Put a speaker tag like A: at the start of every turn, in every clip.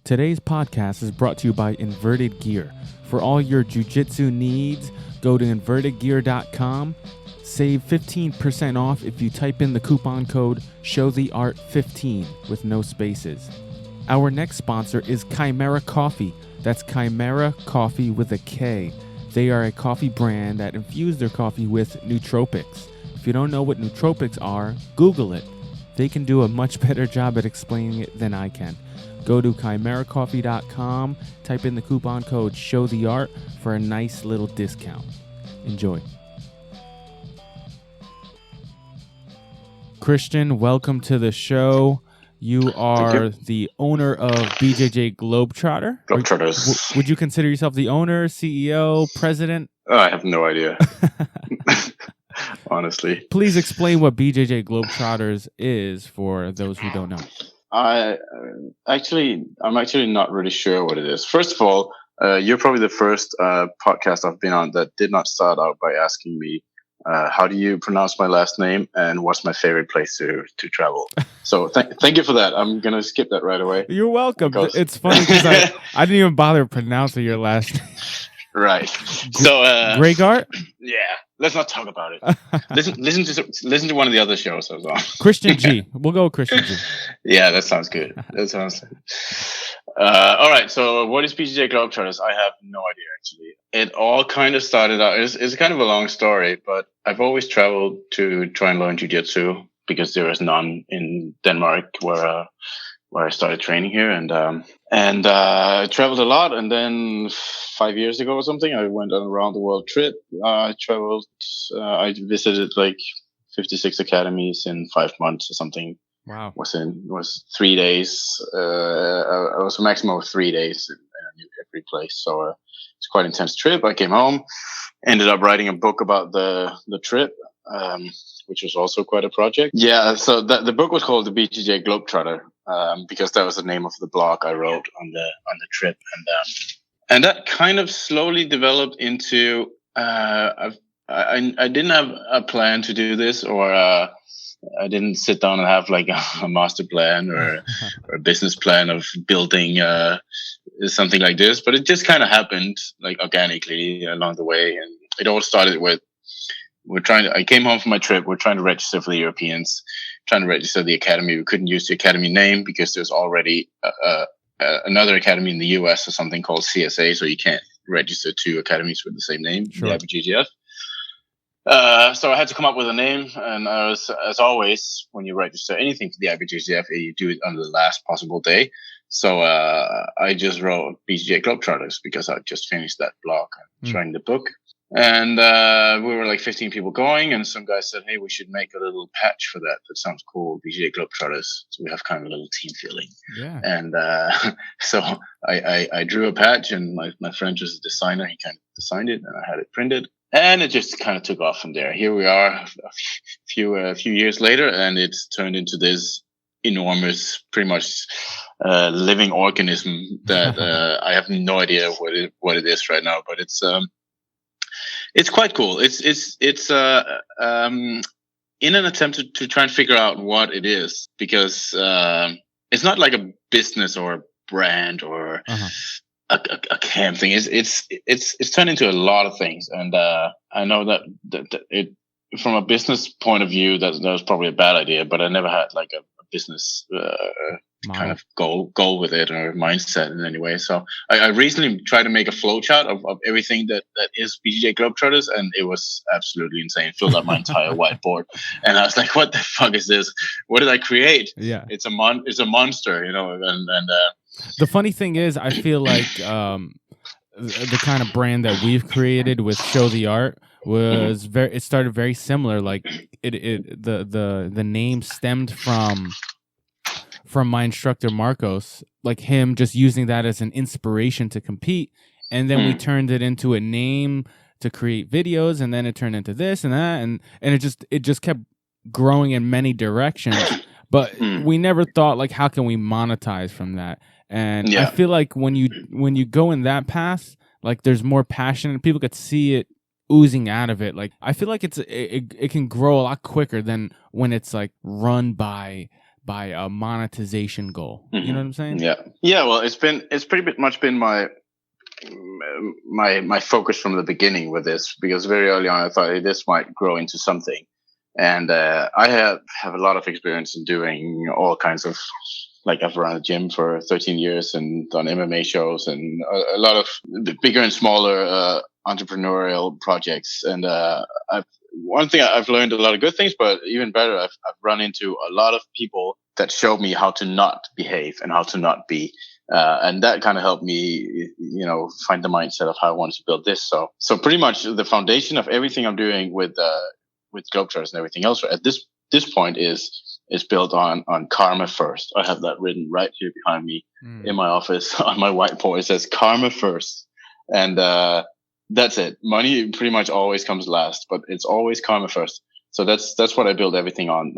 A: Today's podcast is brought to you by Inverted Gear. For all your jiu-jitsu needs, go to invertedgear.com. Save 15% off if you type in the coupon code SHOWTHEART15 with no spaces. Our next sponsor is Chimera Coffee. That's Chimera Coffee with a K. They are a coffee brand that infused their coffee with nootropics. If you don't know what nootropics are, Google it. They can do a much better job at explaining it than I can. Go to chimeracoffee.com, type in the coupon code SHOWTHEART for a nice little discount. Enjoy. Christian, welcome to the show. You are the owner of BJJ Globetrotter.
B: Globetrotters.
A: Would you consider yourself the owner, CEO, president?
B: I have no idea. Honestly.
A: Please explain what BJJ Globetrotters is for those who don't know.
B: I'm actually not really sure what it is. First of all, you're probably the first podcast I've been on that did not start out by asking me how do you pronounce my last name and what's my favorite place to travel. So thank you for that. I'm gonna skip that right away.
A: You're welcome. It's funny because I didn't even bother pronouncing your last name.
B: Right. So
A: Graugart?
B: Yeah. Let's not talk about it. Listen to one of the other shows I was on.
A: Christian G. We'll go with Christian G.
B: Yeah, that sounds good. All right. So what is BJJ Globetrotters? I have no idea, actually. It all kind of started out. It's kind of a long story, but I've always traveled to try and learn jiu-jitsu because there is none in Denmark where I started training here, and I traveled a lot. And then 5 years ago or something, I went on a round the world trip. I traveled. I visited like 56 academies in 5 months or something.
A: Wow.
B: Was 3 days. I was a maximum of 3 days in every place. So it's quite an intense trip. I came home, ended up writing a book about the trip. Which was also quite a project. Yeah, so the book was called The BJJ Globetrotter, because that was the name of the blog I wrote on the trip, and that kind of slowly developed into. I didn't have a plan to do this, or I didn't sit down and have like a master plan or a business plan of building something like this, but it just kind of happened like organically along the way, and it all started with. I came home from my trip. We're trying to register for the Europeans, trying to register the academy. We couldn't use the academy name because there's already another academy in the US or something called CSA. So you can't register two academies with the same name, sure. The IBJJF. So I had to come up with a name. And as always, when you register anything for the IBJJF, you do it on the last possible day. So I just wrote BJJ Globetrotters because I just finished that blog and trying the book. And we were like 15 people going, and some guy said, hey, we should make a little patch for that. That sounds cool, BJJ Globetrotters. So we have kind of a little team feeling. Yeah. And so I drew a patch, and my friend was a designer. He kind of designed it, and I had it printed. And it just kind of took off from there. Here we are a few years later, and it's turned into this enormous, pretty much living organism that I have no idea what it is right now, but it's quite cool. It's in an attempt to try and figure out what it is, because it's not like a business or a brand or a camp thing. It's turned into a lot of things, and I know that it from a business point of view that was probably a bad idea, but I never had like a business kind of goal with it or mindset in any way. So I recently tried to make a flowchart of everything that is BJJ Globetrotters, and it was absolutely insane. Filled up my entire whiteboard, and I was like, "What the fuck is this? What did I create?" Yeah, it's a monster, you know. And
A: the funny thing is, I feel like the kind of brand that we've created with Show the Art was it started very similar. Like the name stemmed from my instructor Marcos, like him just using that as an inspiration to compete, and then we turned it into a name to create videos, and then it turned into this and that, and it just kept growing in many directions. But we never thought like, how can we monetize from that? And I feel like when you go in that path, like there's more passion and people could see it oozing out of it. Like I feel like it can grow a lot quicker than when it's like run by by a monetization goal. You know what I'm saying?
B: Yeah. Well, it's pretty much been my focus from the beginning with this, because very early on I thought, hey, this might grow into something. And I have a lot of experience in doing all kinds of, like, I've run a gym for 13 years and done MMA shows and a lot of bigger and smaller entrepreneurial projects. And one thing I've learned a lot of good things, but even better, I've run into a lot of people that showed me how to not behave and how to not be. And that kind of helped me, find the mindset of how I wanted to build this. So pretty much the foundation of everything I'm doing with Globetrotters and everything else at this point is built on karma first. I have that written right here behind me in my office on my whiteboard. It says karma first. And that's it. Money pretty much always comes last, but it's always karma first. So that's what I build everything on.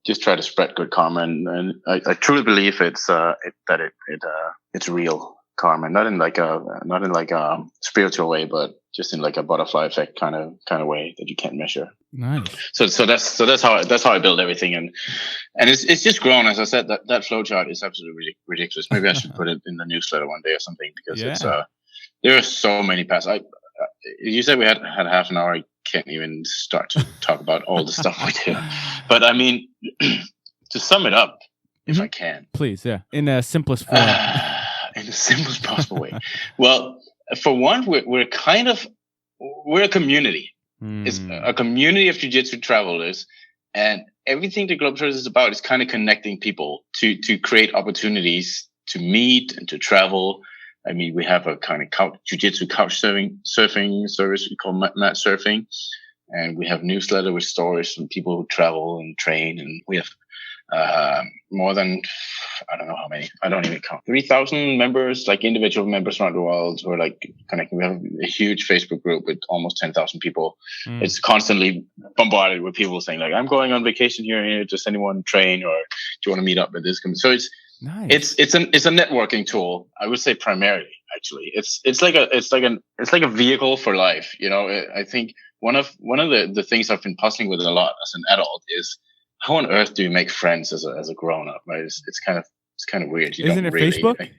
B: Just try to spread good karma, and I truly believe it's real karma, not in like a spiritual way, but just in like a butterfly effect kind of way that you can't measure.
A: Nice.
B: So that's how I build everything, and it's just grown. As I said, that flowchart is absolutely ridiculous. Maybe I should put it in the newsletter one day or something, because it's there are so many paths. You said we had half an hour. I can't even start to talk about all the stuff we do. But I mean, to sum it up, if I can,
A: please, in the simplest form,
B: in the simplest possible way. Well, for one, we're a community. It's a community of jiu-jitsu travelers, and everything the Globetrotters is about is kind of connecting people to create opportunities to meet and to travel. I mean, we have a kind of jiu-jitsu couch surfing service we call mat surfing. And we have newsletter with stories from people who travel and train. And we have more than, I don't know how many, I don't even count, 3,000 members, like individual members around the world who are like connecting. We have a huge Facebook group with almost 10,000 people. It's constantly bombarded with people saying, like, I'm going on vacation here. Does anyone train, or do you want to meet up with this? So it's,
A: nice.
B: It's a networking tool. I would say primarily, actually, it's like a vehicle for life. I think one of the things I've been puzzling with a lot as an adult is how on earth do you make friends as a grown up? Right? It's kind of weird.
A: Isn't it really, Facebook?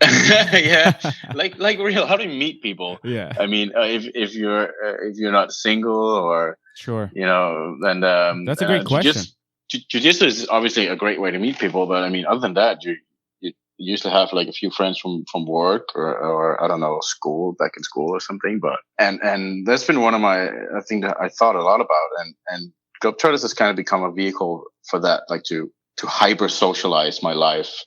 B: Yeah, like real. How do you meet people?
A: Yeah.
B: I mean, if you're not single, or
A: sure,
B: then
A: that's a great question.
B: Jiu-jitsu is obviously a great way to meet people, but I mean, other than that, you usually have like a few friends from work or I don't know, back in school or something. But and that's been one of my, I think that I thought a lot about, and Globetrotters has kind of become a vehicle for that, like to hyper socialize my life.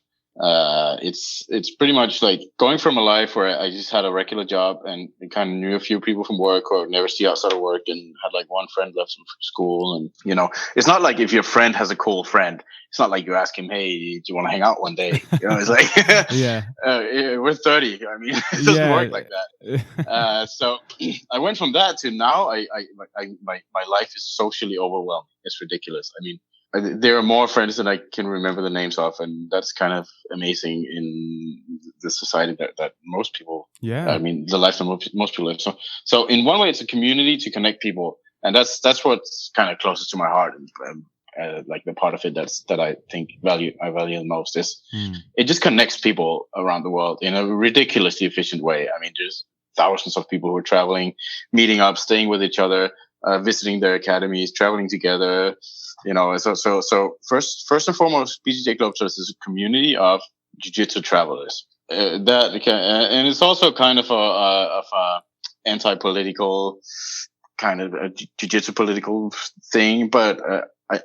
B: It's pretty much like going from a life where I just had a regular job and kind of knew a few people from work or never see outside of work, and had like one friend left from school. And, it's not like if your friend has a cool friend, it's not like you ask him, hey, do you want to hang out one day? It's like, we're 30. I mean, it doesn't work like that. So I went from that to now my life is socially overwhelming. It's ridiculous. I mean, there are more friends than I can remember the names of, and that's kind of amazing in the society that most people. Yeah. I mean, the life that most people live. So in one way, it's a community to connect people, and that's what's kind of closest to my heart. Like the part of it that I think I value the most is it just connects people around the world in a ridiculously efficient way. I mean, there's thousands of people who are traveling, meeting up, staying with each other, visiting their academies, traveling together. So first and foremost, BJJ Globetrotters is a community of jiu-jitsu travelers. And it's also kind of a anti-political kind of a jiu-jitsu political thing, but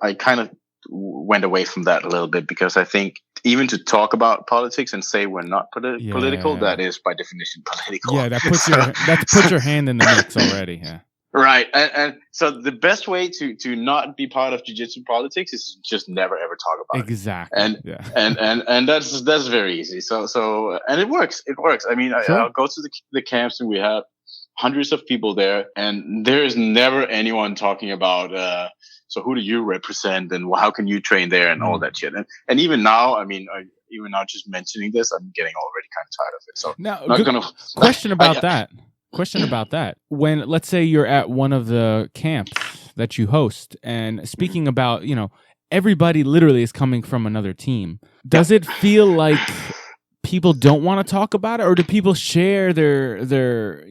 B: I kind of went away from that a little bit, because I think even to talk about politics and say we're not political, that is by definition political.
A: Yeah, that puts your hand in the mix already. Yeah.
B: Right. And so the best way to not be part of jiu-jitsu politics is just never ever talk about it.
A: Exactly.
B: And that's very easy. So and it works. I mean, sure. I'll go to the camps, and we have hundreds of people there, and there is never anyone talking about so who do you represent and how can you train there and all that shit. And even now, I mean, just mentioning this, I'm getting already kind of tired of it. So
A: now, question about that. When, let's say you're at one of the camps that you host, and speaking about, everybody literally is coming from another team. Does it feel like people don't want to talk about it, or do people share their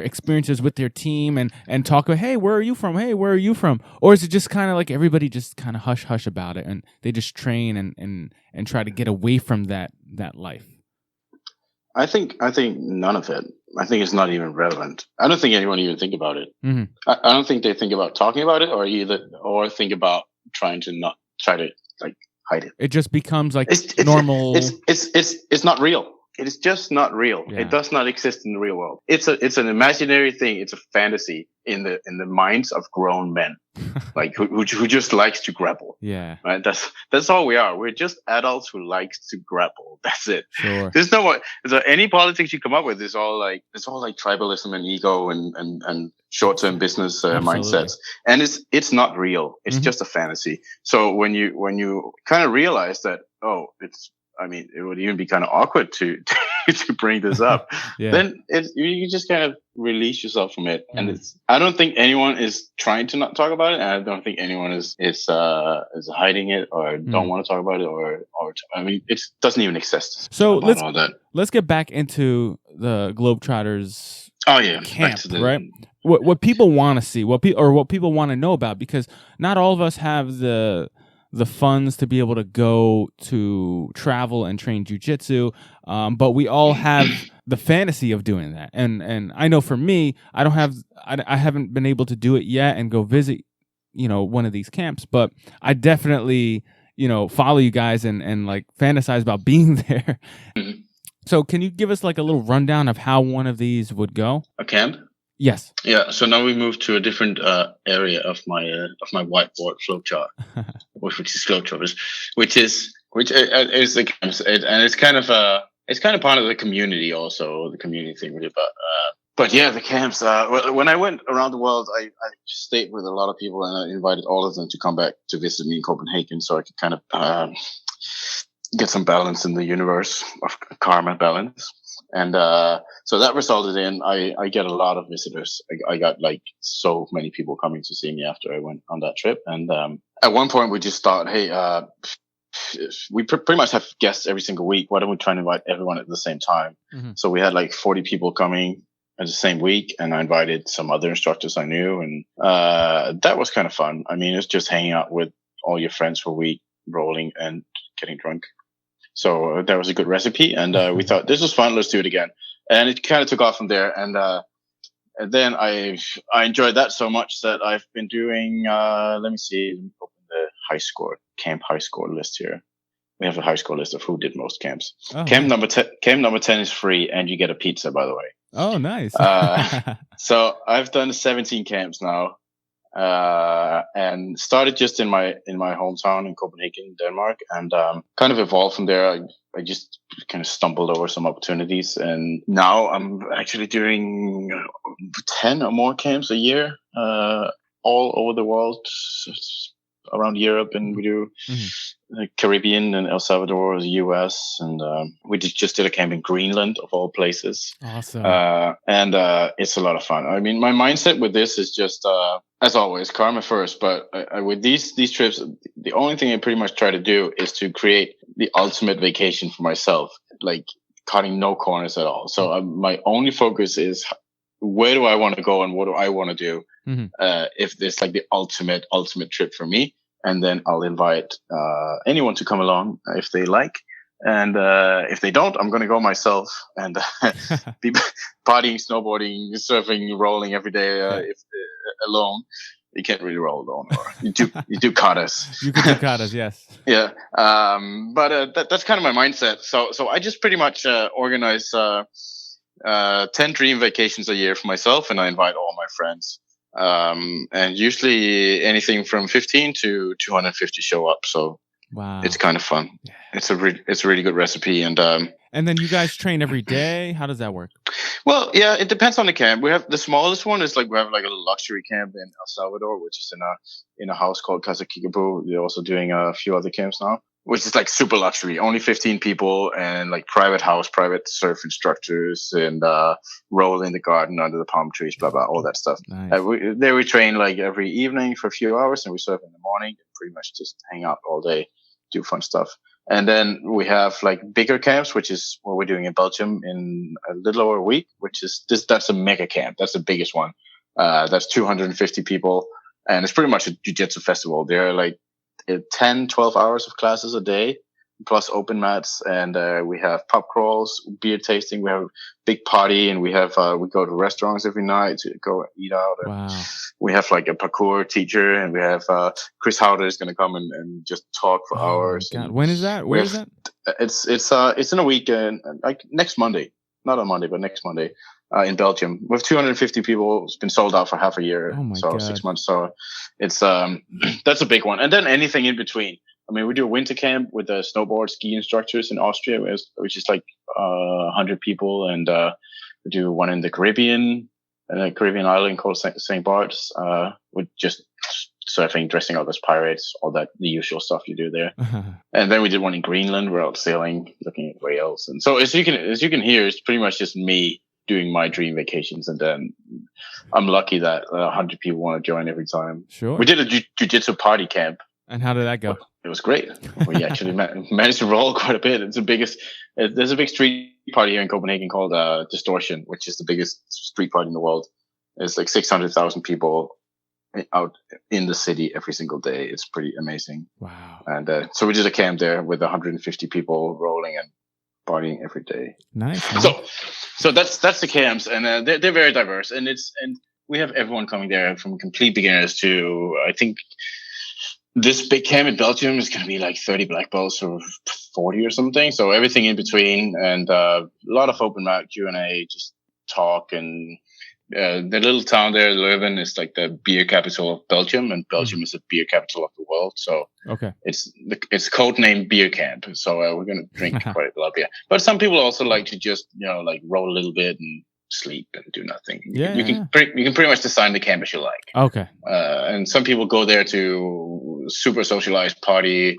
A: experiences with their team and talk about, hey, where are you from? Hey, where are you from? Or is it just kind of like everybody just kind of hush about it and they just train and try to get away from that life?
B: I think none of it. I think it's not even relevant. I don't think anyone even think about it.
A: Mm-hmm.
B: I don't think they think about talking about it or think about trying to like hide it.
A: It just becomes like normal.
B: It's not real. It is just not real.
A: Yeah.
B: It does not exist in the real world. It's an imaginary thing. It's a fantasy in the minds of grown men, like who just likes to grapple.
A: Yeah,
B: right. That's all we are. We're just adults who likes to grapple. That's it.
A: Sure.
B: There's no more. Any politics you come up with is all like tribalism and ego and short-term business mindsets, and it's not real. It's just a fantasy. So when you kind of realize that, it would even be kind of awkward to bring this up.
A: Yeah.
B: Then you just kind of release yourself from it, and I don't think anyone is trying to not talk about it, and I don't think anyone is hiding it or don't want to talk about it, or it doesn't even exist.
A: So let's get back into the Globetrotters.
B: Oh yeah,
A: camp, right? What people want to see, what people want to know about, because not all of us have the funds to be able to go to travel and train jiu-jitsu, but we all have the fantasy of doing that. And I know for me, I haven't been able to do it yet and go visit, one of these camps, but I definitely, follow you guys and like fantasize about being there. So can you give us like a little rundown of how one of these would go?
B: A camp?
A: Yes.
B: Yeah. So now we move to a different area of my whiteboard flowchart, which is Globetrotters, which is the camps, and it's kind of part of the community also, the community thing really. But yeah, the camps. When I went around the world, I stayed with a lot of people, and I invited all of them to come back to visit me in Copenhagen, so I could kind of get some balance in the universe of karma balance. And so that resulted in I get a lot of visitors. I got like so many people coming to see me after I went on that trip. And at one point we just thought, hey, we pretty much have guests every single week. Why don't we try and invite everyone at the same time? Mm-hmm. So we had like 40 people coming at the same week, and I invited some other instructors I knew, and that was kind of fun. I mean, it's just hanging out with all your friends for a week, rolling and getting drunk. So that was a good recipe, and we thought this was fun. Let's do it again, and it kind of took off from there. And then I enjoyed that so much that I've been doing. Let me open the camp high score list here. We have a high score list of who did most camps. Oh, camp number 10 is free, and you get a pizza, by the way.
A: Oh, nice.
B: So I've done 17 camps now. And started just in my hometown in Copenhagen, Denmark, and kind of evolved from there. I just kind of stumbled over some opportunities, and now I'm actually doing 10 or more camps a year, all over the world, around Europe, and we do the Caribbean and El Salvador, the US, and we just did a camp in Greenland, of all places.
A: Awesome.
B: And it's a lot of fun. I mean, my mindset with this is just, as always, karma first. But with these trips, the only thing I pretty much try to do is to create the ultimate vacation for myself, like cutting no corners at all. So my only focus is where do I want to go and what do I want to do? If it's like the ultimate trip for me, and then I'll invite anyone to come along if they like. And if they don't, I'm going to go myself and be partying, snowboarding, surfing, rolling every day. If alone, you can't really roll alone. Or you do katas.
A: You can do katas, yes.
B: Yeah. But that's kind of my mindset. So I just pretty much organize 10 dream vacations a year for myself, and I invite all my friends. And usually anything from 15 to 250 show up. So wow, it's kind of fun. Yeah. It's a really good recipe. And
A: then you guys train every day. How does that work? Well,
B: yeah, it depends on the camp. We have the smallest one is we have like a luxury camp in El Salvador, which is in a house called Casa Kickapoo. They're also doing a few other camps now. which is like super luxury, only 15 people, and like private house, private surf instructors, and roll in the garden under the palm trees, blah blah, all that stuff.
A: Nice.
B: We train like every evening for a few hours, and we surf in the morning, and pretty much just hang out all day, do fun stuff. And then we have like bigger camps, which is what we're doing in Belgium in a little over a week, which is that's a mega camp. That's the biggest one. That's 250 people, and it's pretty much a jiu-jitsu festival. There are like 10, 12 hours of classes a day, plus open mats, and we have pub crawls, beer tasting. We have a big party, and we have we go to restaurants every night to go eat out. And
A: Wow.
B: we have like a parkour teacher, and we have Chris Howder is going to come and just talk for hours.
A: God. When is that? Where is that?
B: It's in a week, like next Monday, not on Monday, but next Monday. In Belgium, we have 250 people. It's been sold out for half a year,
A: Oh my
B: so
A: God.
B: 6 months. So it's that's a big one. And then anything in between. I mean, we do a winter camp with the snowboard ski instructors in Austria, which is like 100 people, and we do one in the Caribbean, a Caribbean island called St. Bart's, with just surfing, dressing up as pirates, all that, the usual stuff you do there. And then we did one in Greenland. We're out sailing, looking at whales, and so as you can hear, it's pretty much just me doing my dream vacations, and then I'm lucky that 100 people want to join every time.
A: Sure.
B: We did a jiu-jitsu party camp.
A: And how did that go?
B: It was great. We actually managed to roll quite a bit. It's the biggest. There's a big street party here in Copenhagen called Distortion, which is the biggest street party in the world. It's like 600,000 people out in the city every single day. It's pretty amazing.
A: Wow.
B: And so we did a camp there with 150 people rolling and partying every day.
A: Nice.
B: So that's the camps, and they're very diverse, and we have everyone coming there from complete beginners to, I think this big camp in Belgium is going to be like 30 black belts or 40 or something. So everything in between, and a lot of open mic, Q&A, just talk. And the little town there, Leuven, is like the beer capital of Belgium, and Belgium is the beer capital of the world. So
A: Okay.
B: it's codenamed Beer Camp. So we're going to drink quite a lot of beer. But some people also like to just, like roll a little bit and sleep and do nothing. You can pretty much design the camp as you like.
A: Okay.
B: And some people go there to super socialized, party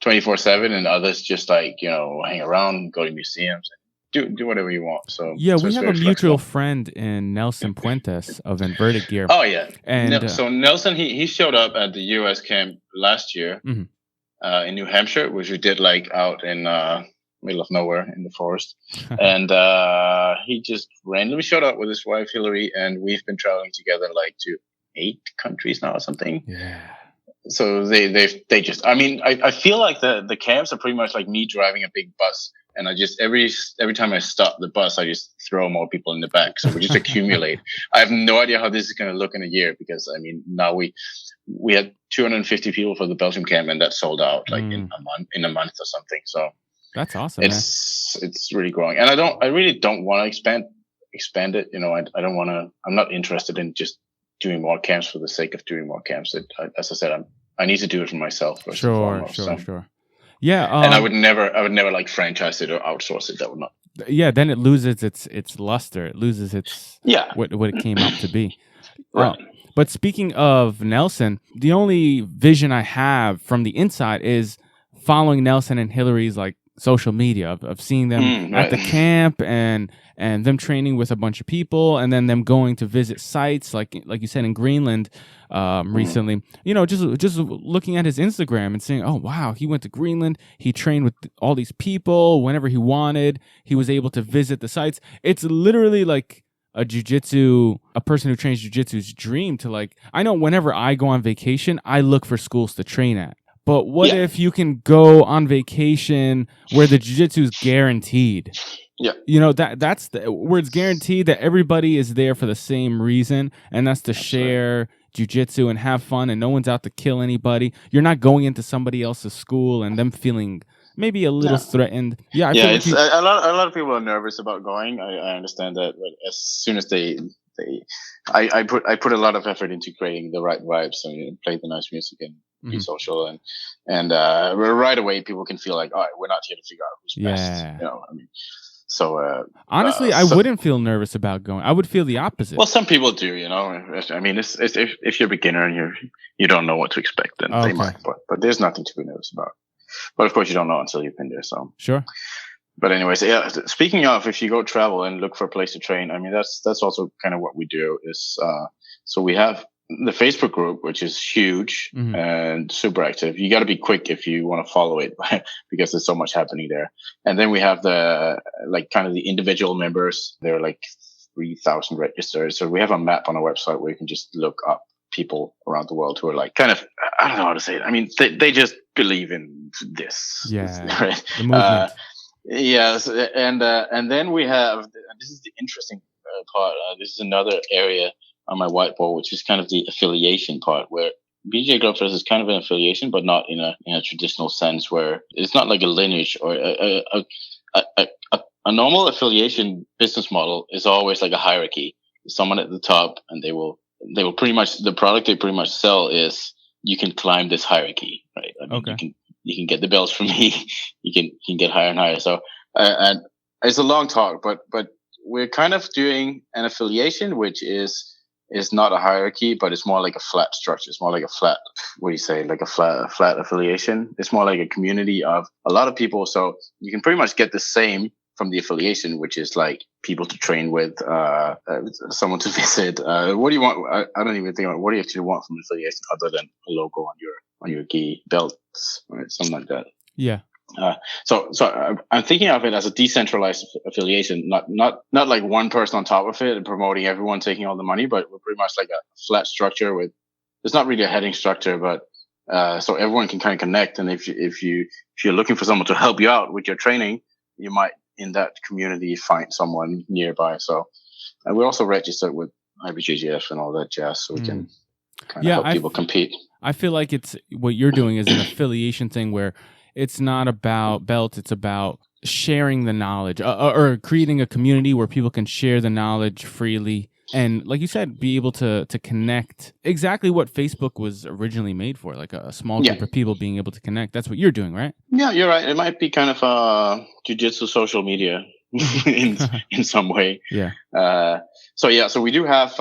B: 24/7, and others just like, hang around, go to museums, and do whatever you want. So
A: Yeah,
B: so
A: we
B: it's
A: have a
B: very
A: mutual
B: flexible.
A: friend in Nelson Puentes of Inverted Gear.
B: Oh yeah.
A: And
B: So Nelson, he showed up at the US camp last year
A: Mhm.
B: In New Hampshire, which we did like out in middle of nowhere in the forest. And he just randomly showed up with his wife Hillary, and we've been traveling together like to 8 countries now or something.
A: Yeah.
B: So they just, I mean, I feel like the camps are pretty much like me driving a big bus, and I just every time I stop the bus, I just throw more people in the back, so we just accumulate. I have no idea how this is going to look in a year, because I mean, now we had 250 people for the Belgium camp, and that sold out like in a month or something. So
A: That's awesome.
B: it's really growing, and I really don't want to expand it. I don't want to. I'm not interested in just doing more camps for the sake of doing more camps. As I said, I need to do it for myself first and foremost.
A: Sure. Yeah,
B: and I would never like franchise it or outsource it. That would not.
A: Yeah, then it loses its luster. It loses its what it came out to be.
B: Right.
A: But speaking of Nelson, the only vision I have from the inside is following Nelson and Hillary's like social media of seeing them at the camp and them training with a bunch of people, and then them going to visit sites like you said in Greenland recently. Just looking at his Instagram and saying, oh wow, he went to Greenland, he trained with all these people whenever he wanted, he was able to visit the sites. It's literally like a person who trains jiu-jitsu's dream to like, I know whenever I go on vacation, I look for schools to train at. But what if you can go on vacation where the jiu-jitsu is guaranteed?
B: Yeah.
A: That's where it's guaranteed that everybody is there for the same reason, and that's to share jiu-jitsu and have fun, and no one's out to kill anybody. You're not going into somebody else's school and them feeling maybe a little threatened. Yeah, I feel like
B: a lot of people are nervous about going. I understand that, but as soon as I put a lot of effort into creating the right vibes, so play the nice music and be social, and right away people can feel like, all right, we're not here to figure out who's best. I mean, so
A: honestly, I wouldn't feel nervous about going. I would feel the opposite.
B: Well, some people do. I mean, it's if you're a beginner and you don't know what to expect, then they might. But there's nothing to be nervous about. But of course, you don't know until you've been there. So
A: Sure.
B: But anyways, yeah. Speaking of, if you go travel and look for a place to train, I mean that's also kind of what we do. Is so we have the Facebook group, which is huge and super active. You got to be quick if you want to follow it because there's so much happening there. And then we have the kind of the individual members. There are like 3,000 registered. So we have a map on our website where you can just look up people around the world who are like kind of, I don't know how to say it. I mean, they just believe in this.
A: Yeah.
B: Right?
A: The movement.
B: Yes, and then we have, and this is the interesting part. This is another area on my whiteboard, which is kind of the affiliation part, where BJJ Globetrotters is kind of an affiliation, but not in a traditional sense, where it's not like a lineage or a normal affiliation business model is always like a hierarchy. Someone at the top, and they will pretty much, the product they pretty much sell is you can climb this hierarchy, right? I mean,
A: Okay.
B: You can get the belts from me. You can get higher and higher. So, and it's a long talk, but we're kind of doing an affiliation, which is not a hierarchy, but it's more like a flat structure. It's more like a flat, what do you say? Like a flat affiliation. It's more like a community of a lot of people. So you can pretty much get the same from the affiliation, which is like people to train with, someone to visit. What do you want? I don't even think about what do you actually want from affiliation other than a logo on your gi belts, right? Something like that.
A: Yeah.
B: So I'm thinking of it as a decentralized affiliation, not like one person on top of it and promoting everyone taking all the money, but we're pretty much like a flat structure with, it's not really a heading structure, but so everyone can kind of connect. And if you're looking for someone to help you out with your training, you might in that community find someone nearby. So we're also registered with IBJJF and all that jazz, so we can kind of help people compete.
A: I feel like it's what you're doing is an affiliation thing where it's not about belts, it's about sharing the knowledge or creating a community where people can share the knowledge freely. And like you said, be able to connect, exactly what Facebook was originally made for, like a small group of people being able to connect. That's what you're doing, right?
B: Yeah, you're right. It might be kind of jiu-jitsu social media in some way.
A: Yeah.
B: So we do have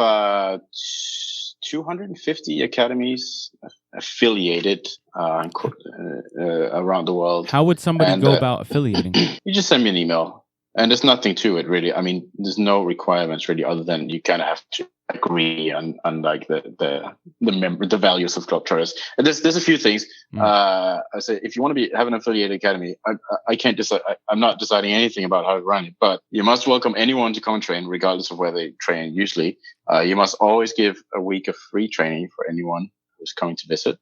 B: 250 academies affiliated around the world.
A: How would somebody go about affiliating?
B: You just send me an email. And there's nothing to it really. I mean, there's no requirements really, other than you kind of have to agree on like the values of Globetrotters. And there's a few things. I say if you want to have an affiliated academy, I can't decide. I'm not deciding anything about how to run it, but you must welcome anyone to come and train, regardless of where they train. Usually, you must always give a week of free training for anyone who's coming to visit.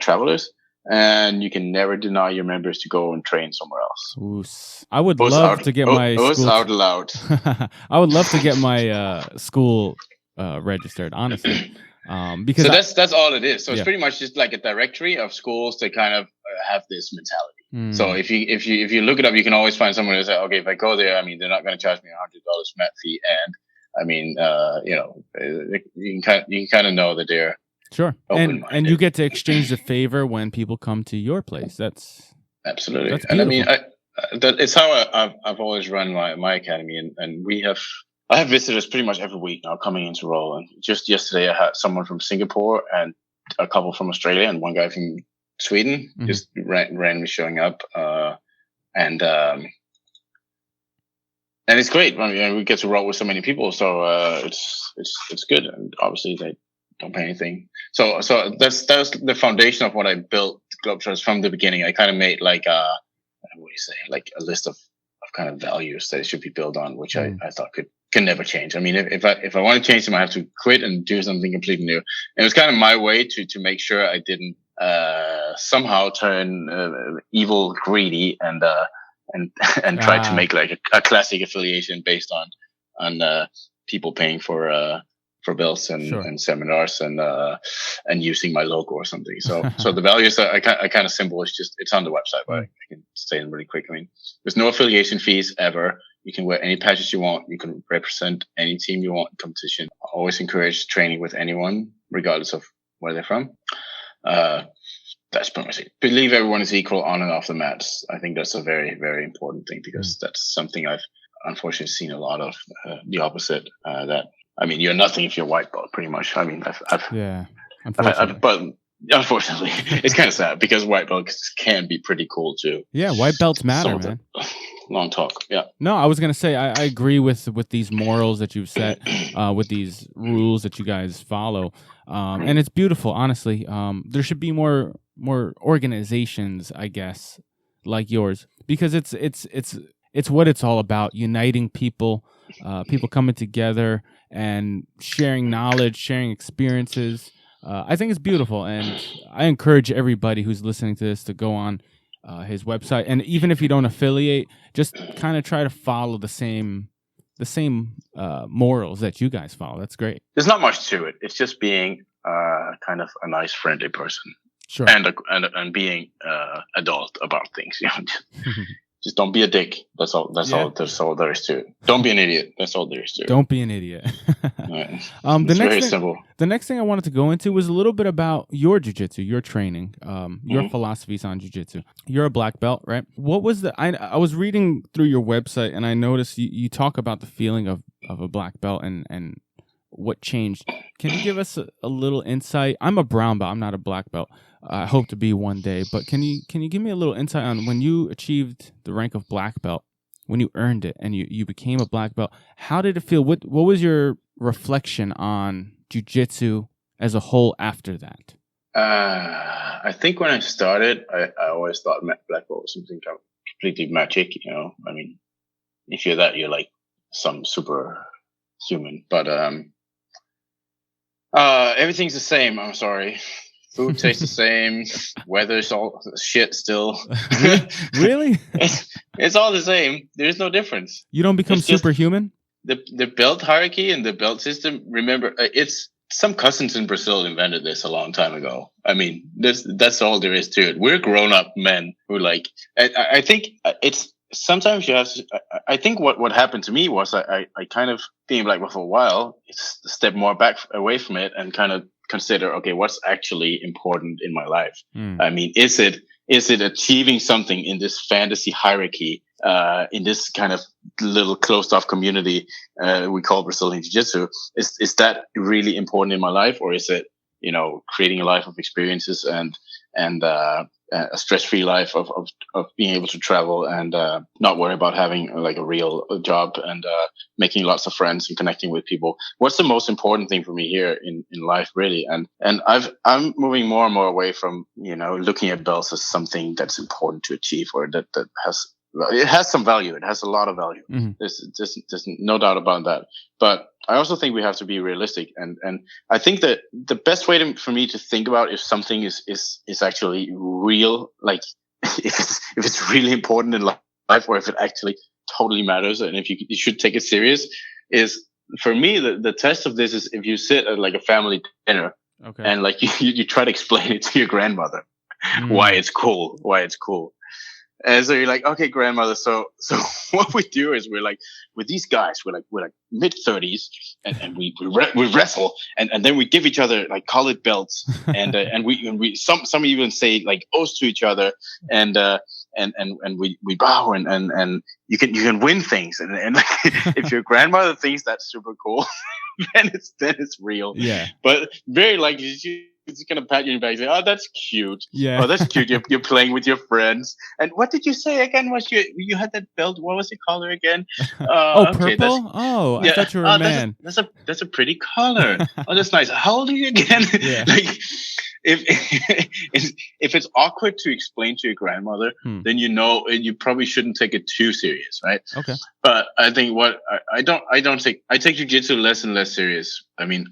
B: Travelers. And you can never deny your members to go and train somewhere else.
A: Oos. I would love to get my school
B: out loud.
A: I would love to get my school registered, honestly. Because
B: that's all it is. So it's pretty much just like a directory of schools that kind of have this mentality. So if you look it up, you can always find someone who say, okay, if I go there, I mean, they're not going to charge me $100 mat fee, and I mean, you can kind of know that they're
A: sure, and you get to exchange the favor when people come to your place. That's
B: absolutely.
A: That's
B: and I mean, it's how I've always run my academy, and I have visitors pretty much every week now coming into roll. And just yesterday, I had someone from Singapore and a couple from Australia and one guy from Sweden just randomly showing up, and it's great. I mean, we get to roll with so many people, so it's good. And obviously, they don't pay anything. So that's the foundation of what I built Globetrotters from the beginning. I kind of made like a list of kind of values that it should be built on, which I thought can never change. I mean, if I want to change them, I have to quit and do something completely new. And it was kind of my way to make sure I didn't somehow turn evil, greedy, and try to make like a classic affiliation based on people paying for belts and seminars and using my logo or something. So the values that I kind of simple. It's on the website, but I can say them really quick. I mean, there's no affiliation fees ever. You can wear any patches you want. You can represent any team you want in competition. I always encourage training with anyone, regardless of where they're from. That's pretty much it. Believe everyone is equal on and off the mats. I think that's a very, very important thing, because that's something I've unfortunately seen a lot of, the opposite, that, I mean, you're nothing if you're white belt, pretty much. I mean,
A: unfortunately.
B: Unfortunately, it's kind of sad because white belts can be pretty cool too.
A: Yeah, white belts matter, man.
B: Long talk. Yeah.
A: No, I was gonna say I agree with these morals that you've set, with these rules that you guys follow, and it's beautiful. Honestly, there should be more organizations, I guess, like yours, because it's what it's all about: uniting people, people coming together and sharing knowledge, sharing experiences. I think it's beautiful, and I encourage everybody who's listening to this to go on his website, and even if you don't affiliate, just kind of try to follow the same morals that you guys follow. That's great.
B: There's not much to it. It's just being kind of a nice, friendly person,
A: Sure,
B: and being adult about things. You know, just don't be a dick. That's all. That's all there is to it. Don't be an idiot. That's all there is to it.
A: Don't be an idiot.
B: Yeah.
A: It's very
B: simple.
A: The next thing I wanted to go into was a little bit about your jiu-jitsu, your training, your philosophies on jiu-jitsu. You're a black belt, right? What was I was reading through your website, and I noticed you talk about the feeling of a black belt and what changed. Can you give us a little insight? I'm a brown belt. I'm not a black belt. I hope to be one day. But can you give me a little insight on when you achieved the rank of black belt, when you earned it and you became a black belt? How did it feel? What was your reflection on jiu-jitsu as a whole after that?
B: I think when I started, I always thought black belt was something completely magic. You know, I mean, if you're that, you're like some super human. But everything's the same. I'm sorry. Food tastes the same. Weather's all shit still.
A: Really?
B: It's all the same. There's no difference.
A: You don't become superhuman?
B: The belt hierarchy and the belt system, remember, it's some cousins in Brazil invented this a long time ago. I mean, that's all there is to it. We're grown-up men who like, I think it's, sometimes you have to, I think what happened to me was I kind of being black belt for a while, step more back away from it and kind of consider, okay, what's actually important in my life? I mean, is it achieving something in this fantasy hierarchy, in this kind of little closed off community we call Brazilian Jiu-Jitsu? Is that really important in my life, or is it, you know, creating a life of experiences and a stress-free life of being able to travel and not worry about having like a real job and making lots of friends and connecting with people? What's the most important thing for me here in life, really? And I'm moving more and more away from, you know, looking at belts as something that's important to achieve, or that has some value. It has a lot of value. Mm-hmm. There's no doubt about that. But I also think we have to be realistic, and I think that the best way for me to think about if something is actually real, like if it's really important in life, or if it actually totally matters, and if you should take it serious, is for me the test of this is if you sit at like a family dinner, okay, and like you try to explain it to your grandmother why it's cool. And so you're like, okay, grandmother. So what we do is we're like, with these guys, we're like mid-30s, and we wrestle, and then we give each other like colored belts, and we some even say like oaths to each other, and we bow, and you can win things, and like, if your grandmother thinks that's super cool, then it's real. Yeah. But very likely she's gonna pat you in the back and say, "Oh, that's cute. Yeah. Oh, that's cute. You're playing with your friends." And what did you say again? Was you had that belt? What was the color again?
A: Okay, purple. I thought you were a man.
B: That's a pretty color. Oh, that's nice. How old are you again? Yeah. Like, if it's awkward to explain to your grandmother, then you probably shouldn't take it too serious, right? Okay. But I think I take jiu-jitsu less and less serious. I mean,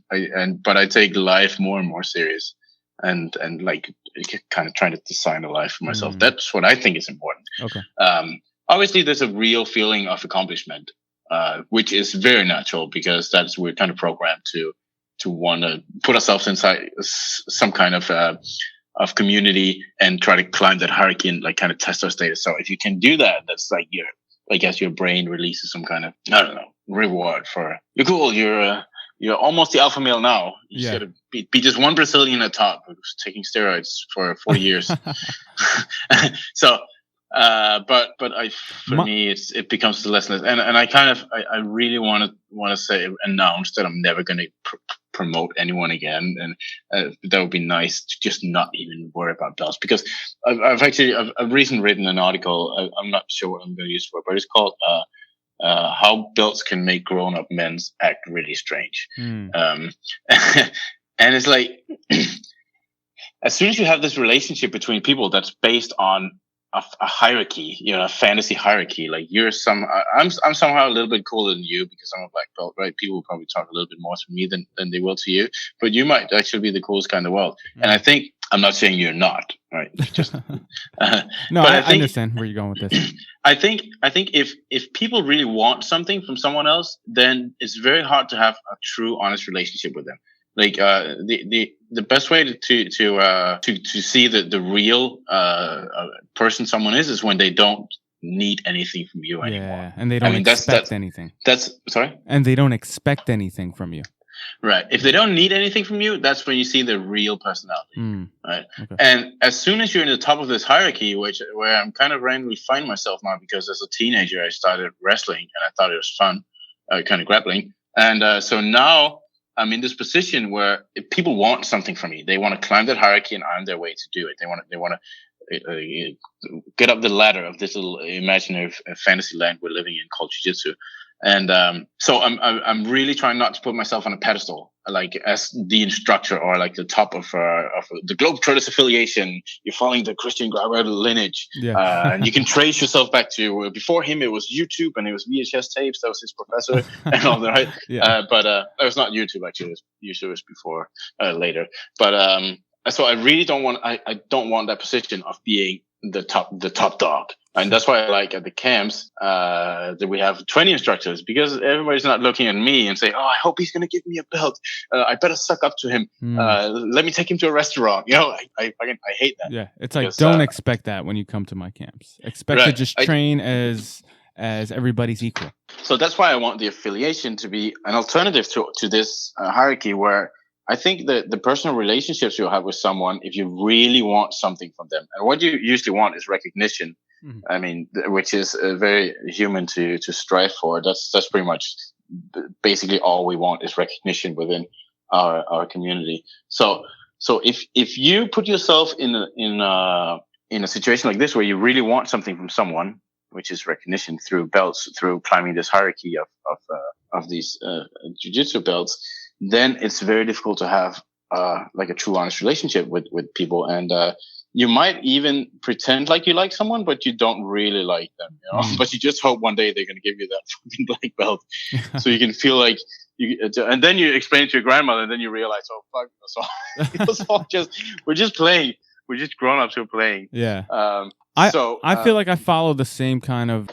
B: but I take life more and more serious, and like kind of trying to design a life for myself. That's what I think is important. Okay. Obviously, there's a real feeling of accomplishment, which is very natural because we're kind of programmed to want to put ourselves inside some kind of community and try to climb that hierarchy and like kind of test our status. So if you can do that, that's like I guess your brain releases some kind of, I don't know, reward for you're cool. You're almost the alpha male now. You should be just one Brazilian at top who's taking steroids for 40 years. So, for me, it becomes less and less. And I kind of, I really want to announce that I'm never going to promote anyone again, and that would be nice to just not even worry about belts, because I've recently written an article. I'm not sure what I'm going to use for it, but it's called how belts can make grown-up men act really strange. And it's like, as soon as you have this relationship between people that's based on a hierarchy, a fantasy hierarchy, like I'm somehow a little bit cooler than you because I'm a black belt, right? People will probably talk a little bit more to me than they will to you, but you might actually be the coolest guy in the world. And I think, I'm not saying you're not, right? Just
A: no, I understand where you're going with this.
B: I think if people really want something from someone else, then it's very hard to have a true, honest relationship with them. Like the best way to see the real person someone is when they don't need anything from you anymore.
A: Yeah, and they don't expect anything.
B: That's sorry.
A: And they don't expect anything from you.
B: Right. If they don't need anything from you, that's when you see the real personality. Right. Okay. And as soon as you're in the top of this hierarchy, where I'm kind of randomly find myself now, because as a teenager I started wrestling and I thought it was fun, kind of grappling, and so now I'm in this position where if people want something from me, they want to climb that hierarchy, and I'm their way to do it. They want to get up the ladder of this little imaginary fantasy land we're living in called Jiu-Jitsu. And so I'm really trying not to put myself on a pedestal, like as the instructor or like the top of the Globetrotters affiliation. You're following the Christian Graugart lineage, and you can trace yourself back to before him. It was YouTube and it was VHS tapes. That was his professor and all that, right? But it was not YouTube actually. It was before, later. But so I really don't want. I don't want that position of being the top dog. And that's why I like at the camps that we have 20 instructors, because everybody's not looking at me and say, "Oh, I hope he's going to give me a belt. I better suck up to him. Let me take him to a restaurant." I hate that.
A: Yeah, it's like, don't expect that when you come to my camps. Expect to just train as everybody's equal.
B: So that's why I want the affiliation to be an alternative to this hierarchy, where I think that the personal relationships you have with someone, if you really want something from them, and what you usually want is recognition. I mean, which is very human to strive for. That's pretty much basically all we want is recognition within our community. So if you put yourself in a situation like this where you really want something from someone, which is recognition through belts, through climbing this hierarchy of these jiu-jitsu belts, then it's very difficult to have like a true, honest relationship with people. And you might even pretend like you like someone, but you don't really like them, But you just hope one day they're going to give you that fucking black belt, so you can feel like and then you explain it to your grandmother, and then you realize, oh fuck, it was all we're just playing. We're just grown-ups who are playing.
A: Yeah. I feel like I follow the same kind of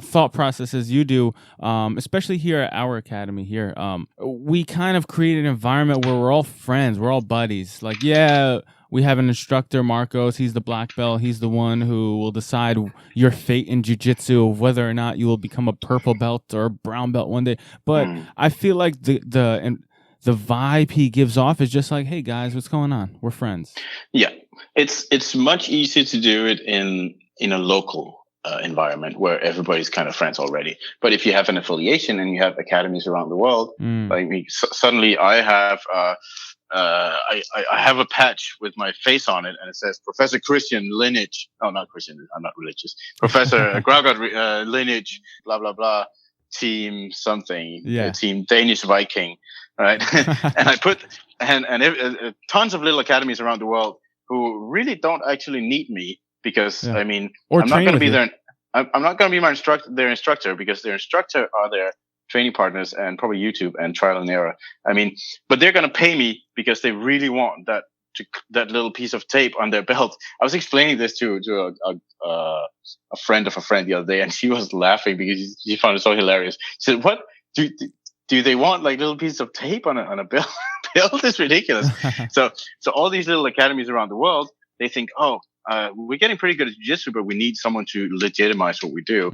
A: thought process as you do, especially here at our academy here. We kind of create an environment where we're all friends, we're all buddies. Like, we have an instructor, Marcos. He's the black belt. He's the one who will decide your fate in jiu-jitsu, of whether or not you will become a purple belt or a brown belt one day. But I feel like the vibe he gives off is just like, hey guys, what's going on? We're friends.
B: Yeah, it's much easier to do it in a local environment where everybody's kind of friends already. But if you have an affiliation and you have academies around the world, like suddenly I have I have a patch with my face on it, and it says Professor Christian lineage. Oh, not Christian. I'm not religious. Professor Graugart lineage. Blah blah blah. Team something. Yeah. Team Danish Viking. Right. And I put and tons of little academies around the world who really don't actually need me, because I mean, I'm not going to be there. I'm not going to be their instructor, because their instructor are their training partners and probably YouTube and trial and error. I mean, but they're going to pay me because they really want that little piece of tape on their belt. I was explaining this to a friend of a friend the other day, and she was laughing because she found it so hilarious. She said, "What do they want, like little pieces of tape on a belt? Belt is ridiculous." So all these little academies around the world, they think, oh, we're getting pretty good at jiu-jitsu, but we need someone to legitimize what we do.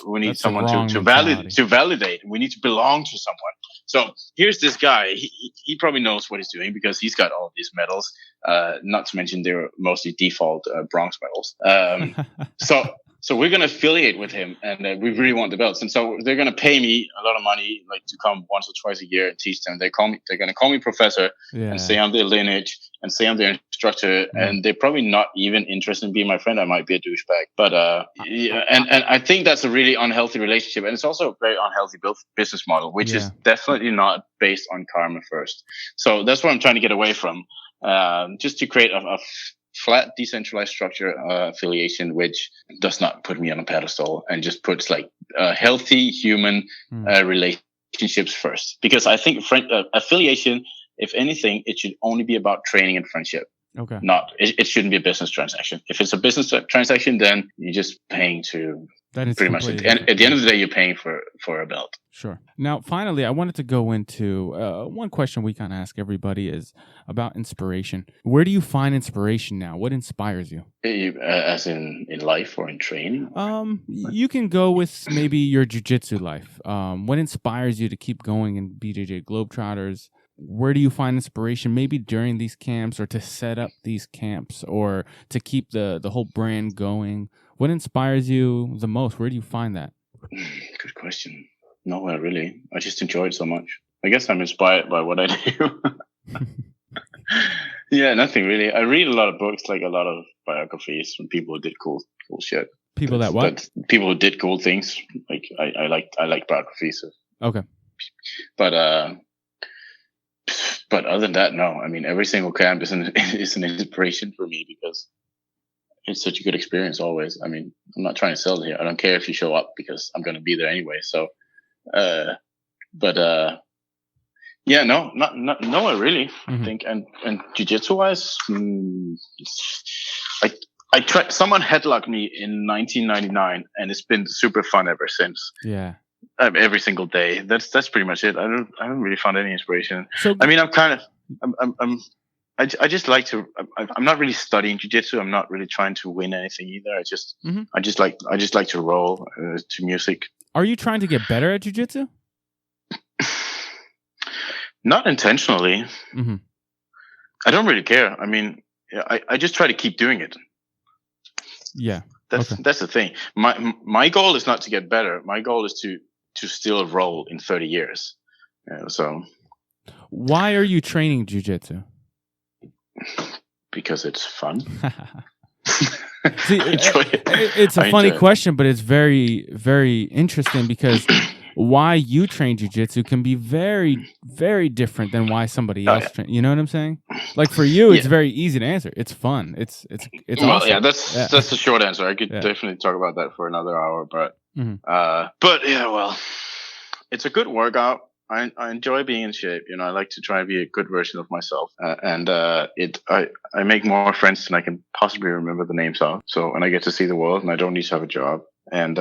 B: We need someone to validate. We need to belong to someone. So here's this guy. He probably knows what he's doing because he's got all these medals. Not to mention they're mostly default bronze medals. So we're going to affiliate with him, and we really want the belts. And so they're going to pay me a lot of money, like to come once or twice a year and teach them. They're going to call me professor and say I'm their lineage and say I'm their instructor. And they're probably not even interested in being my friend. I might be a douchebag, but and I think that's a really unhealthy relationship, and it's also a very unhealthy business model, which is definitely not based on karma first. So that's what I'm trying to get away from, just to create a flat, decentralized structure affiliation, which does not put me on a pedestal and just puts like healthy human relationships first. Because I think affiliation, if anything, it should only be about training and friendship.
A: Okay.
B: It shouldn't be a business transaction. If it's a business transaction, then you're just paying to pretty much. And at the end of the day, you're paying for a belt.
A: Sure. Now, finally, I wanted to go into one question we kind of ask everybody is about inspiration. Where do you find inspiration now? What inspires you?
B: As in life or in training?
A: You can go with maybe your jiu-jitsu life. What inspires you to keep going in BJJ Globetrotters? Where do you find inspiration maybe during these camps or to set up these camps or to keep the whole brand going? What inspires you the most? Where do you find that?
B: Good question. Nowhere really. I just enjoy it so much. I guess I'm inspired by what I do. Yeah, nothing really. I read a lot of books, like a lot of biographies from people who did cool shit.
A: People that what?
B: People who did cool things. Like I like biographies.
A: Okay.
B: But other than that, no. I mean, every single camp is an inspiration for me because it's such a good experience always. I mean, I'm not trying to sell it here. I don't care if you show up because I'm going to be there anyway. So, yeah, no, nowhere really. I think, and jiu-jitsu wise, I tried. Someone headlocked me in 1999, and it's been super fun ever since.
A: Yeah.
B: Every single day. That's pretty much it. I don't really find any inspiration. So, I mean, I just like to. I'm not really studying jiu-jitsu. I'm not really trying to win anything either. I just like to roll to music.
A: Are you trying to get better at jiu-jitsu?
B: Not intentionally. I don't really care. I mean, I just try to keep doing it.
A: Yeah.
B: That's the thing. My goal is not to get better. My goal is to still roll in 30 years. So
A: why are you training jiu-jitsu?
B: Because it's fun.
A: See, it's a funny question, but it's very, very interesting because why you train jiu-jitsu can be very, very different than why somebody else trains. You know what I'm saying? Like for you, it's very easy to answer. It's fun. It's
B: well,
A: awesome.
B: Yeah, that's the short answer. I could definitely talk about that for another hour, but yeah, well, it's a good workout. I enjoy being in shape. You know, I like to try and be a good version of myself, and I make more friends than I can possibly remember the names of. So, and I get to see the world, and I don't need to have a job, and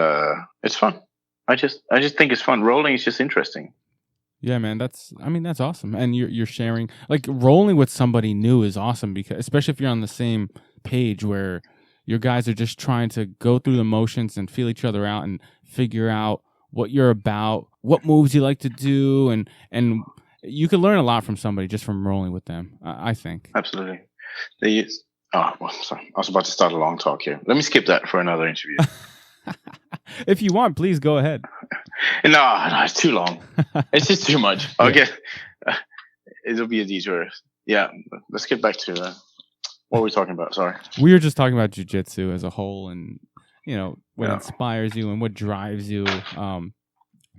B: it's fun. I just think it's fun. Rolling is just interesting.
A: Yeah, man, that's awesome. And you're sharing, like, rolling with somebody new is awesome because especially if you're on the same page where your guys are just trying to go through the motions and feel each other out and figure out what you're about, what moves you like to do, and you can learn a lot from somebody just from rolling with them, I think.
B: Absolutely. Sorry. I was about to start a long talk here. Let me skip that for another interview.
A: If you want, please go ahead.
B: No, it's too long. It's just too much. Okay. It'll be a detour. Yeah, let's get back to what were we talking about? Sorry.
A: We were just talking about jiu-jitsu as a whole and, you know, what inspires you and what drives you.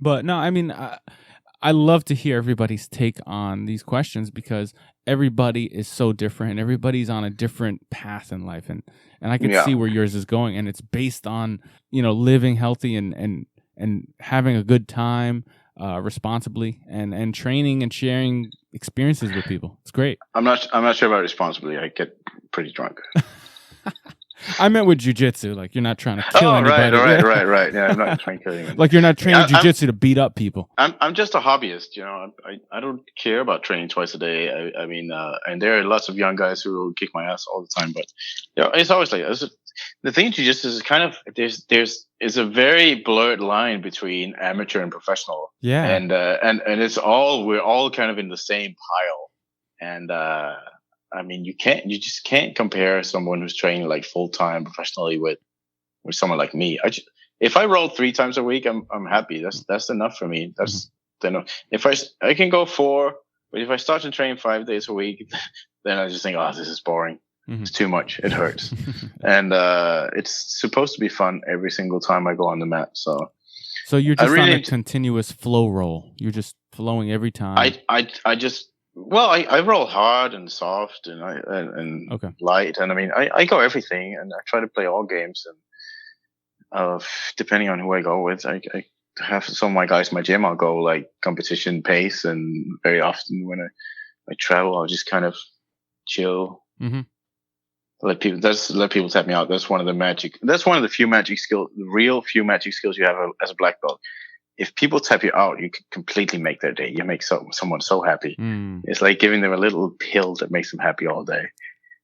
A: But no, I mean, I love to hear everybody's take on these questions because everybody is so different. Everybody's on a different path in life. And I can see where yours is going. And it's based on, you know, living healthy and having a good time responsibly and training and sharing experiences with people. It's great. I'm not
B: sure about responsibly. I get pretty drunk.
A: I meant with jiu-jitsu, like you're not trying to kill anybody.
B: Right. Yeah, I'm not trying to kill anyone.
A: Like you're not training jiu-jitsu to beat up people.
B: I'm just a hobbyist, you know. I don't care about training twice a day. I mean, and there are lots of young guys who will kick my ass all the time. But you know, it's always like the thing jiu-jitsu is kind of there's a very blurred line between amateur and professional.
A: Yeah,
B: and we're all kind of in the same pile, and. I mean, you just can't compare someone who's training like full time professionally with with someone like me. If I roll 3 times a week, I'm happy. That's enough for me. That's enough. If I can go 4, but if I start to train 5 days a week, then I just think, oh, this is boring. It's too much. It hurts. And it's supposed to be fun every single time I go on the mat. So
A: you're just on a continuous flow roll. You're just flowing every time.
B: I roll hard and soft and light. And I mean, I go everything, and I try to play all games. And depending on who I go with, I have some of my guys in my gym. I'll go like competition pace, and very often when I travel, I'll just kind of chill. Let people tap me out. That's one of the few magic skills, the real few magic skills you have as a black belt. If people tap you out, you can completely make their day. You make someone so happy. It's like giving them a little pill that makes them happy all day.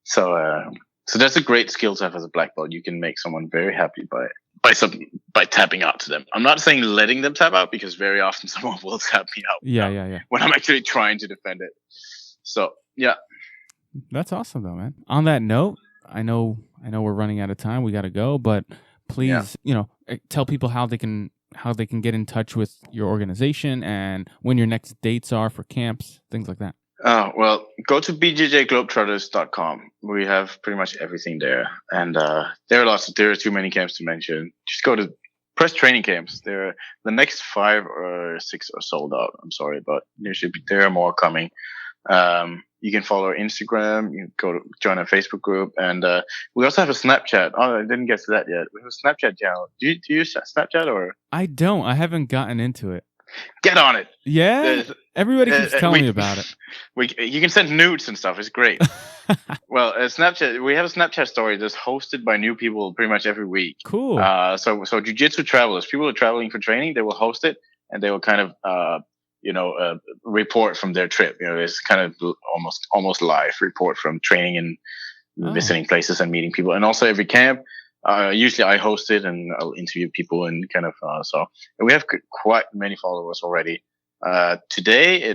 B: So that's a great skill to have as a black belt. You can make someone very happy by tapping out to them. I'm not saying letting them tap out, because very often someone will tap me out.
A: Yeah.
B: When I'm actually trying to defend it. So yeah.
A: That's awesome though, man. On that note, I know we're running out of time. We got to go, but please, tell people how they can get in touch with your organization and when your next dates are for camps, things like that.
B: Well, go to bjjglobetrotters.com. We have pretty much everything there. And there are too many camps to mention. Just go to press training camps. The next 5 or 6 are sold out. I'm sorry, but there are more coming. You can follow our Instagram. You can join our Facebook group, and we also have a Snapchat. Oh, I didn't get to that yet. We have a Snapchat channel. Do you use Snapchat or?
A: I don't. I haven't gotten into it.
B: Get on it.
A: Yeah, everybody keeps telling me about it.
B: You can send nudes and stuff. It's great. Well, Snapchat. We have a Snapchat story that's hosted by new people pretty much every week.
A: Cool.
B: So Jiu-Jitsu travelers, people who are traveling for training, they will host it, and they will kind of report from their trip. It's kind of almost live report from training and visiting places and meeting people. And also every camp, usually I host it and I'll interview people and kind of, and we have quite many followers already. Today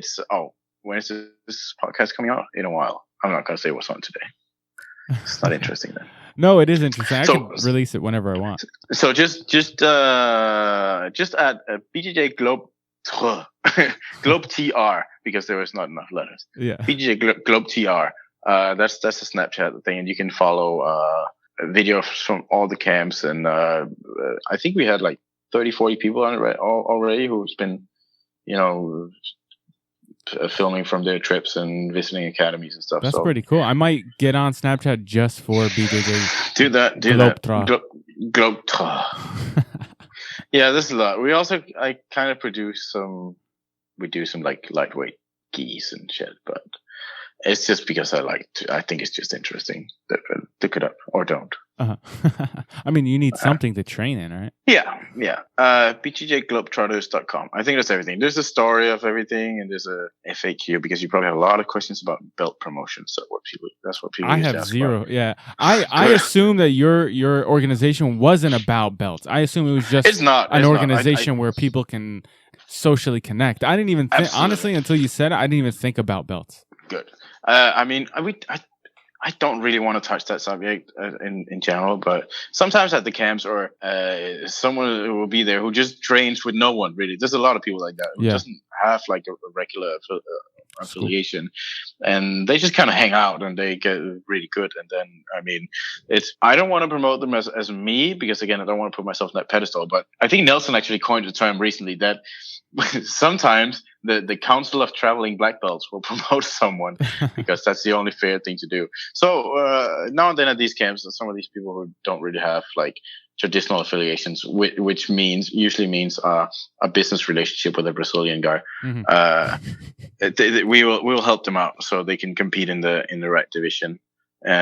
B: when is this podcast coming out? In a while. I'm not going to say what's on today. It's not interesting then.
A: No, it is interesting. I can release it whenever I want.
B: So just add BJJ Globe TR, because there was not enough letters.
A: Yeah.
B: BJJ Globe TR. That's a Snapchat thing, and you can follow videos from all the camps. And I think we had like 30-40 people on it already who's been, filming from their trips and visiting academies and stuff.
A: That's pretty cool. I might get on Snapchat just for BJJ.
B: Do that. Globetrotter. Yeah, there's a lot. I kind of we do some like lightweight gis and shit, but it's just because I think it's just interesting. Look it up or don't.
A: I mean, you need something to train in, right?
B: Yeah. bjjglobetrotters.com. I think that's everything. There's a story of everything, and there's a FAQ, because you probably have a lot of questions about belt promotion. So that's what people.
A: I have zero. About. Yeah, I assume that your organization wasn't about belts. I assume it was just an organization where people can socially connect. I didn't even honestly, until you said it, I didn't even think about belts.
B: Good. I don't really want to touch that subject in general, but sometimes at the camps or someone who will be there who just trains with no one really. There's a lot of people like that who doesn't have like a regular affiliation, and they just kind of hang out and they get really good. And then I don't want to promote them as me, because again, I don't want to put myself on that pedestal. But I think Nelson actually coined the term recently that sometimes the Council of Traveling Black Belts will promote someone because that's the only fair thing to do. So now and then at these camps, some of these people who don't really have like traditional affiliations, which usually means a business relationship with a Brazilian guy, we will help them out so they can compete in the right division.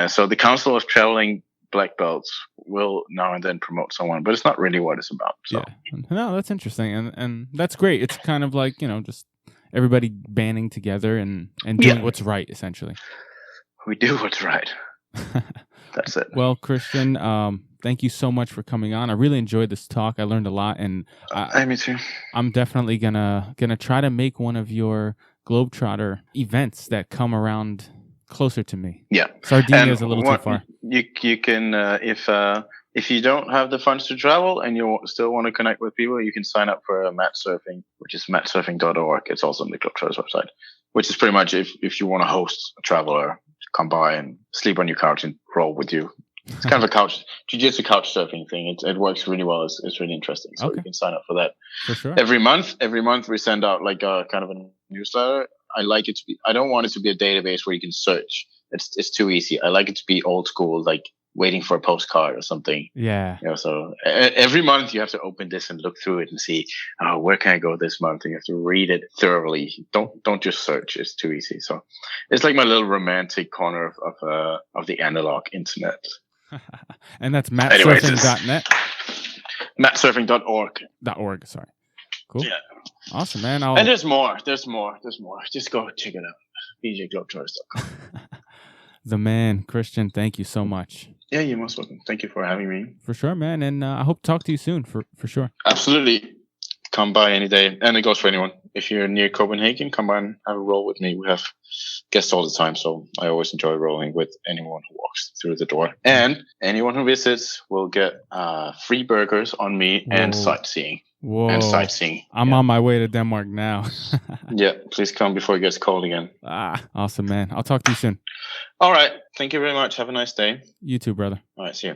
B: So the Council of Traveling Black Belts will now and then promote someone, but it's not really what it's about. So.
A: Yeah, no, that's interesting, and that's great. It's kind of like just everybody banding together and doing what's right, essentially.
B: We do what's right. That's it.
A: Well, Christian, thank you so much for coming on. I really enjoyed this talk. I learned a lot, and
B: me too.
A: I'm definitely gonna try to make one of your Globetrotter events that come around closer to me.
B: Yeah,
A: Sardinia is a little too far.
B: You can if if you don't have the funds to travel and you still want to connect with people, you can sign up for mat surfing, which is matsurfing.org. It's also on the Globetrotters website, which is pretty much if you want to host a traveler, come by and sleep on your couch and roll with you. It's kind of a jiu-jitsu couch surfing thing. It works really well. It's really interesting. So you can sign up for that.
A: For sure.
B: Every month we send out like a kind of a newsletter. I don't want it to be a database where you can search. It's too easy. I like it to be old school, like waiting for a postcard or something.
A: Yeah.
B: So every month you have to open this and look through it and see, where can I go this month? And you have to read it thoroughly. Don't just search. It's too easy. So it's like my little romantic corner of the analog internet.
A: And that's matsurfing.net.
B: Matsurfing.org.
A: .org, sorry. Cool.
B: Yeah.
A: Awesome, man.
B: And there's more. Just go check it out. bjglobetrotters.com.
A: The man, Christian, thank you so much.
B: Yeah, you're most welcome. Thank you for having me.
A: For sure, man. And I hope to talk to you soon, for sure.
B: Absolutely. Come by any day. And it goes for anyone. If you're near Copenhagen, come by and have a roll with me. We have guests all the time, so I always enjoy rolling with anyone who walks through the door. And anyone who visits will get free burgers on me.
A: Whoa.
B: And sightseeing.
A: Whoa.
B: And sightseeing.
A: I'm on my way to Denmark now.
B: Yeah, please come before it gets cold again.
A: Awesome, man. I'll talk to you soon.
B: All right. Thank you very much. Have a nice day.
A: You too, brother.
B: All right. See you.